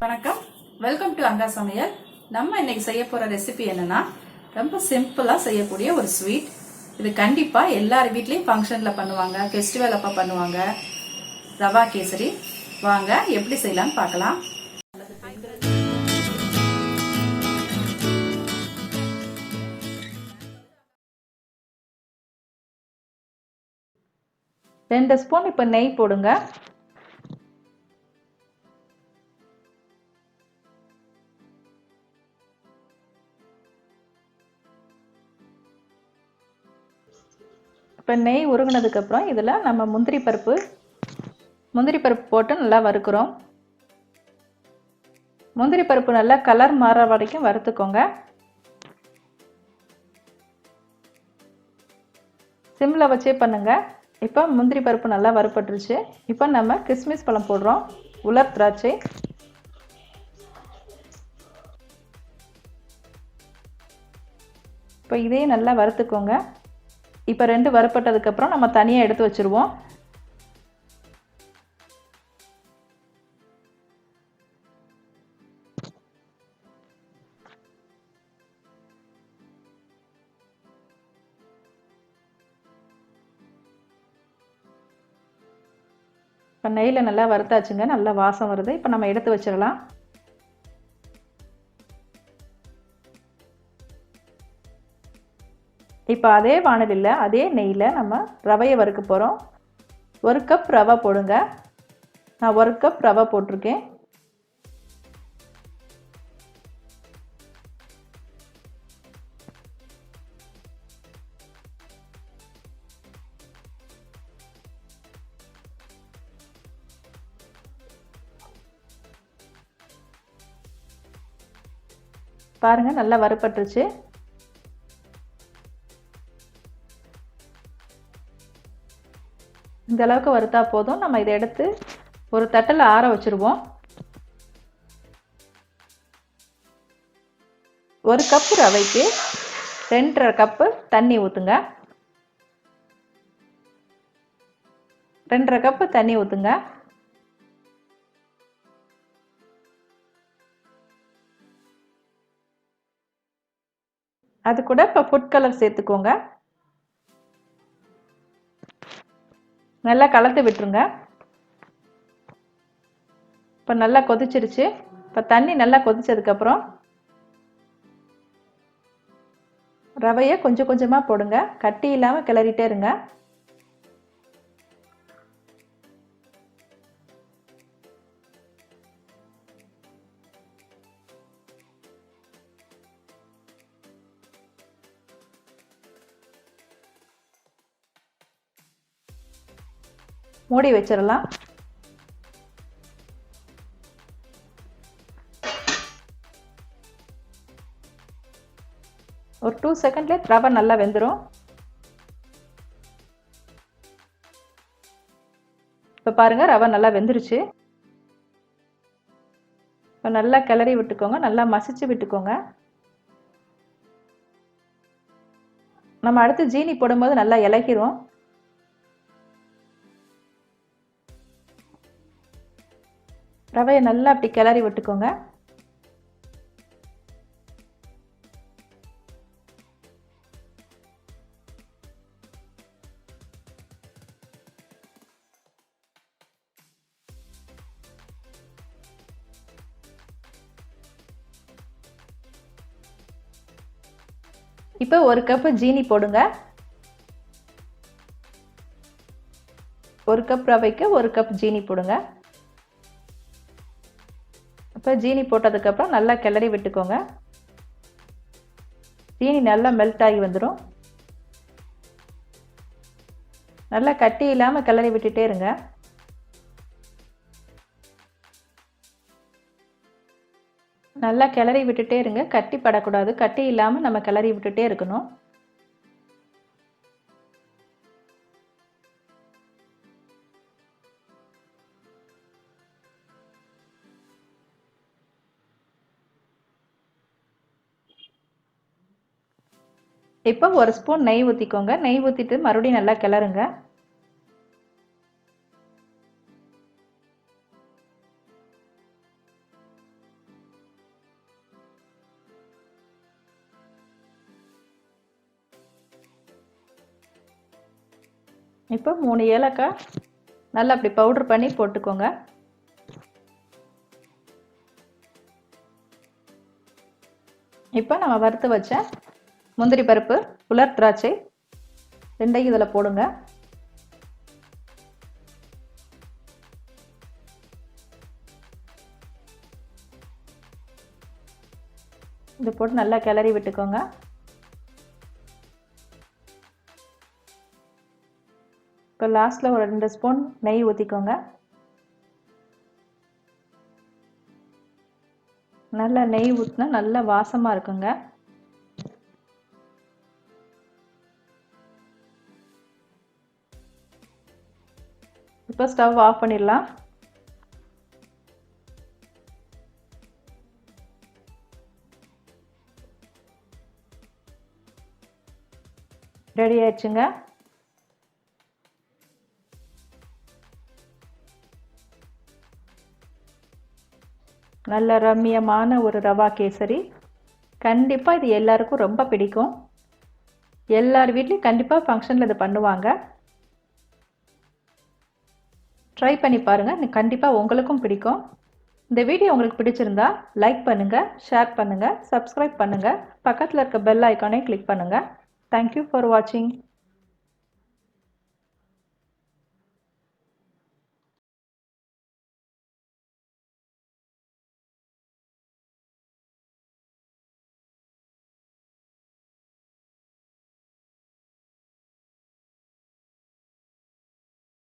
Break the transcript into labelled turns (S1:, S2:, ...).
S1: வணக்கம், welcome to Anga சமையல். நம்ம இன்னைக்கு செய்ய போற ரெசிபி என்னன்னா, ரொம்ப சிம்பிளா செய்யக்கூடிய ஒரு ஸ்வீட். இது கண்டிப்பா எல்லார் வீட்லயும் ஃபங்க்ஷன்ல பண்ணுவாங்க, ஃபெஸ்டிவல் அப்ப பண்ணுவாங்க. ரவா கேசரி. வாங்க எப்படி செய்யலாம்னு பார்க்கலாம். 2 ஸ்பூன் இப்ப நெய் போடுங்க. இப்போ நெய் உருகுனதுக்கு அப்புறம் இதில் நம்ம முந்திரி பருப்பு போட்டு நல்லா வறுக்கிறோம். முந்திரி பருப்பு நல்லா கலர் மாற வரைக்கும் வறுத்துக்கோங்க. சிம்மில் வச்சே பண்ணுங்க. இப்போ முந்திரி பருப்பு நல்லா வறுப்பட்டுருச்சு. இப்போ நம்ம கிஸ்மிஸ் பழம் போடுறோம், உலர் திராட்சை. இப்போ இதையும் நல்லா வறுத்துக்கோங்க. இப்போ 2 வறுப்பட்டதுக்கப்புறம் நம்ம தனியாக எடுத்து வச்சுருவோம். இப்போ நெய்யில் நல்லா வறுத்தாச்சுங்க, நல்லா வாசம் வருது. இப்போ நம்ம எடுத்து வச்சிடலாம். இப்போ அதே வாணலியில் அதே நெய்யில் நம்ம ரவையை வறுக்க போகிறோம். 1 கப் ரவை போடுங்க. நான் 1 கப் ரவை போட்டிருக்கேன். பாருங்க, நல்லா வறுப்பட்டுருச்சு. இந்த அளவுக்கு வறுத்தா போதும். நம்ம இதை எடுத்து ஒரு தட்டில் ஆற வச்சுருவோம். 1 கப் ரவைக்கு 2.5 கப்பு தண்ணி ஊற்றுங்க. 2.5 கப்பு தண்ணி ஊற்றுங்க. அது கூட இப்போ ஃபுட் கலர் சேர்த்துக்கோங்க. நல்லா கலந்து விட்டுருங்க. இப்போ நல்லா கொதிச்சிருச்சு. இப்போ தண்ணி நல்லா கொதிச்சதுக்கப்புறம் ரவையை கொஞ்சம் கொஞ்சமாக போடுங்க. கட்டி இல்லாமல் கிளறிட்டே இருங்க. மூடி வச்சிடலாம். ஒரு 2 செகண்ட்லேயே ரவை நல்லா வெந்துடும். இப்போ பாருங்க, ரவை நல்லா வெந்துருச்சு. இப்போ நல்லா கிளறி விட்டுக்கோங்க, நல்லா மசிச்சு விட்டுக்கோங்க. நம்ம அடுத்து ஜீனி போடும்போது நல்லா இலகிரும். ரவையை நல்லா அப்படி கிளறி விட்டுக்கோங்க. இப்போ 1 கப்பு ஜீனி போடுங்க. 1 கப் ரவைக்கு 1 கப் ஜீனி போடுங்க. இப்போ ஜீனி போட்டதுக்கப்புறம் நல்லா கிளறி விட்டுக்கோங்க. ஜீனி நல்லா மெல்ட் ஆகி வந்துடும். நல்லா கட்டி இல்லாமல் கிளறி விட்டுட்டே இருங்க. நல்லா கிளறி விட்டுட்டே இருங்க, கட்டி படக்கூடாது. கட்டி இல்லாமல் நம்ம கிளறி விட்டுட்டே இருக்கணும். இப்போ 1 ஸ்பூன் நெய் ஊற்றிக்கோங்க. நெய் ஊற்றிட்டு மறுபடியும் நல்லா கிளறுங்க. இப்போ 3 ஏலக்காய் நல்லா அப்படி பவுடர் பண்ணி போட்டுக்கோங்க. இப்போ நம்ம வறுத்து வச்ச முந்திரி பருப்பு, உலர் திராட்சை ரெண்டையும் இதில் போடுங்க. இது போட்டு நல்லா கிளறி விட்டுக்கோங்க. இப்போ லாஸ்ட்டில் ஒரு 2 ஸ்பூன் நெய் ஊற்றிக்கோங்க. நல்லா நெய் ஊற்றினா நல்லா வாசமாக இருக்குங்க. இப்போ ஸ்டவ் ஆஃப் பண்ணிடலாம். ரெடி ஆயிடுச்சுங்க. நல்ல ரம்மியமான ஒரு ரவா கேசரி. கண்டிப்பாக இது எல்லாருக்கும் ரொம்ப பிடிக்கும். எல்லார் வீட்லேயும் கண்டிப்பாக ஃபங்க்ஷனில் இது பண்ணுவாங்க. ட்ரை பண்ணி பாருங்கள், கண்டிப்பாக உங்களுக்கும் பிடிக்கும். இந்த வீடியோ உங்களுக்கு பிடிச்சிருந்தா லைக் பண்ணுங்கள், ஷேர் பண்ணுங்கள், சப்ஸ்கிரைப் பண்ணுங்கள், பக்கத்தில் இருக்க பெல் ஐக்கானை கிளிக் பண்ணுங்கள். தேங்க்யூ ஃபார் வாட்சிங்.